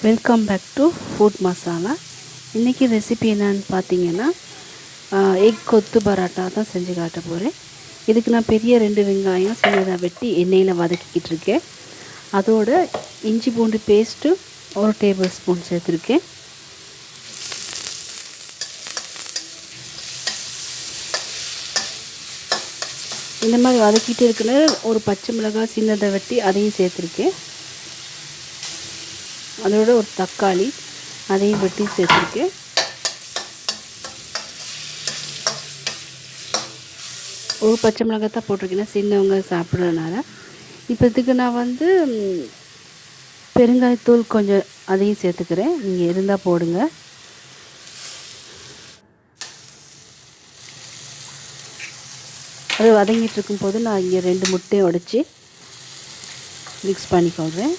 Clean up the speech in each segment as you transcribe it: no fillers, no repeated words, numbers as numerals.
Welcome back to food masala. இன்றைக்கி recipe என்னன்னு பார்த்தீங்கன்னா எக் கொத்து பரோட்டா தான் செஞ்சு காட்ட போகிறேன். இதுக்கு நான் பெரிய 2 வெங்காயம் சின்னதாக வெட்டி எண்ணெயில் வதக்கிக்கிட்டு இருக்கேன். அதோட இஞ்சி பூண்டு பேஸ்ட்டு 1 டேபிள் ஸ்பூன் சேர்த்துருக்கேன். இந்த மாதிரி வதக்கிட்டு இருக்கிற ஒரு பச்சை மிளகாய் சின்னதாக வெட்டி அதையும் சேர்த்துருக்கேன். அதோட ஒரு தக்காளி அதையும் வெட்டி சேர்த்துருக்கேன். ஒரு பச்சை மிளகாய் தான் போட்டிருக்கேன், சின்னவங்க சாப்பிட்றதுனால. இப்போ இதுக்கு நான் பெருங்காயத்தூள் கொஞ்சம் அதையும் சேர்த்துக்கிறேன். நீங்கள் இருந்தால் போடுங்க. அது வதங்கிட்டு இருக்கும்போது நான் இங்கே 2 முட்டையை உடைச்சி மிக்ஸ் பண்ணிக்கொள்கிறேன்.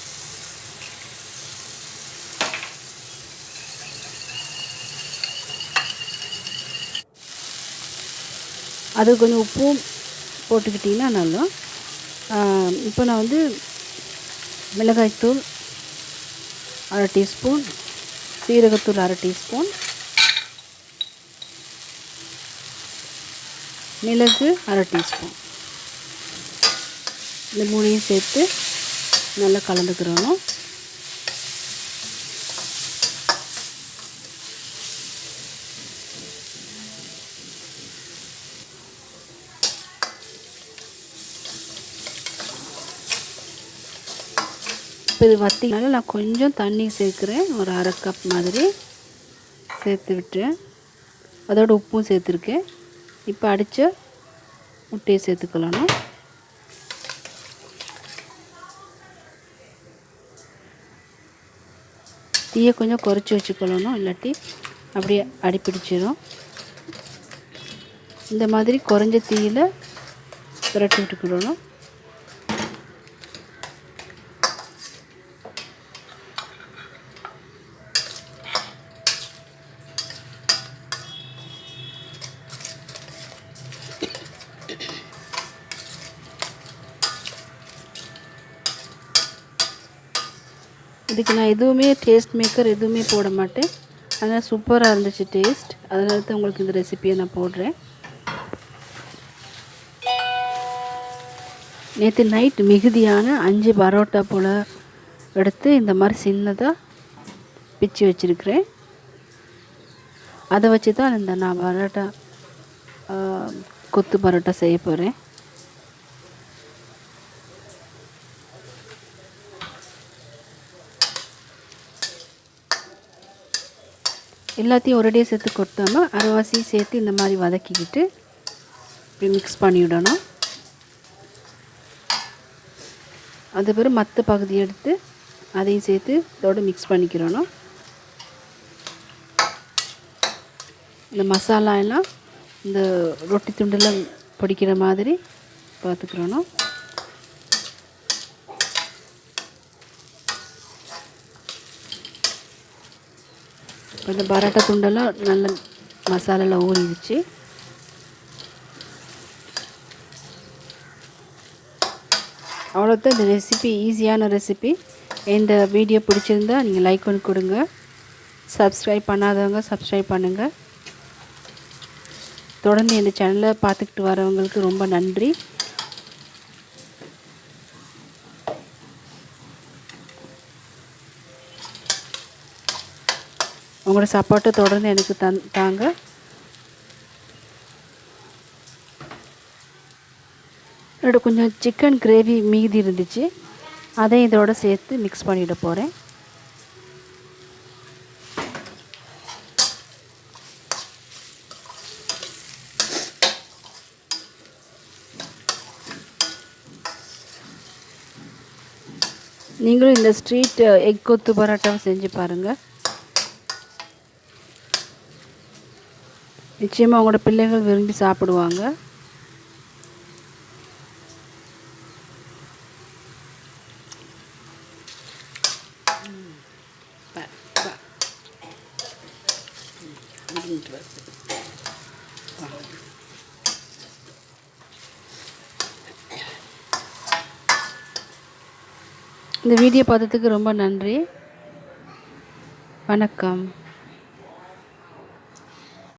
அது கொஞ்சம் உப்பும் போட்டுக்கிட்டிங்கன்னா நல்லா. இப்போ நான் மிளகாய்த்தூள் 1/2 டீஸ்பூன், சீரகத்தூள் 1/2 டீஸ்பூன், மிளகு 1/2 டீஸ்பூன், இந்த 3ஐயும் சேர்த்து நல்லா கலந்துக்கிறணும். இப்போ இது வத்தினால நான் கொஞ்சம் தண்ணி சேர்க்குறேன். ஒரு 1/2 கப் மாதிரி சேர்த்து விட்டுறேன். அதோட உப்பும் சேர்த்துருக்கேன். இப்போ அடித்த முட்டையை சேர்த்துக்கலாம். தீயை கொஞ்சம் குறைச்சி வச்சுக்கொள்ளணும், இல்லாட்டி அப்படியே அடிப்பிடிச்சிடும். இந்த மாதிரி குறைஞ்ச தீயில் புரட்டி விட்டுக்கிடணும். இதுக்கு நான் எதுவுமே டேஸ்ட் மேக்கர் எதுவுமே போட மாட்டேன். அதனால் சூப்பராக இருந்துச்சு டேஸ்ட். அதனால தான் உங்களுக்கு இந்த ரெசிபியை நான் போடுறேன். நேற்று நைட் மிகுதியான 5 பரோட்டா போல் எடுத்து இந்த மாதிரி சின்னதாக பிச்சு வச்சுருக்கிறேன். அதை வச்சு தான் நான் பரோட்டா கொத்து பரோட்டா செய்ய போகிறேன். எல்லாத்தையும் ஒரேடியே சேர்த்து கொட்டாமல் அரைவாசி சேர்த்து இந்த மாதிரி வதக்கிக்கிட்டு இப்படி மிக்ஸ் பண்ணிவிடணும். அது பிறகு மற்ற பகுதி எடுத்து அதையும் சேர்த்து இதோடு மிக்ஸ் பண்ணிக்கிறணும். இந்த மசாலா எல்லாம் இந்த ரொட்டி துண்டில் பிடிக்கிற மாதிரி பார்த்துக்கிறணும். இந்த பரோட்டா துண்டெல்லாம் நல்ல மசாலாவில் ஊறிடுச்சு. அவ்வளோதான் இந்த ரெசிபி, ஈஸியான ரெசிபி. இந்த வீடியோ பிடிச்சிருந்தா நீங்கள் லைக் பண்ணி கொடுங்க. சப்ஸ்கிரைப் பண்ணாதவங்க சப்ஸ்கிரைப் பண்ணுங்கள். தொடர்ந்து இந்த சேனலை பார்த்துக்கிட்டு வரவங்களுக்கு ரொம்ப நன்றி. உங்களோட சப்போர்ட்டை தொடர்ந்து எனக்கு தாங்க. இதோட கொஞ்சம் சிக்கன் கிரேவி மீதி இருந்துச்சு, அதை இதோட சேர்த்து மிக்ஸ் பண்ணிட போகிறேன். நீங்களும் இந்த ஸ்ட்ரீட் எக் கொத்து பரோட்டாவை செஞ்சு பாருங்கள். நிச்சயமாக அவங்களோட பிள்ளைகள் விரும்பி சாப்பிடுவாங்க. இந்த வீடியோ பார்த்ததுக்கு ரொம்ப நன்றி. வணக்கம்.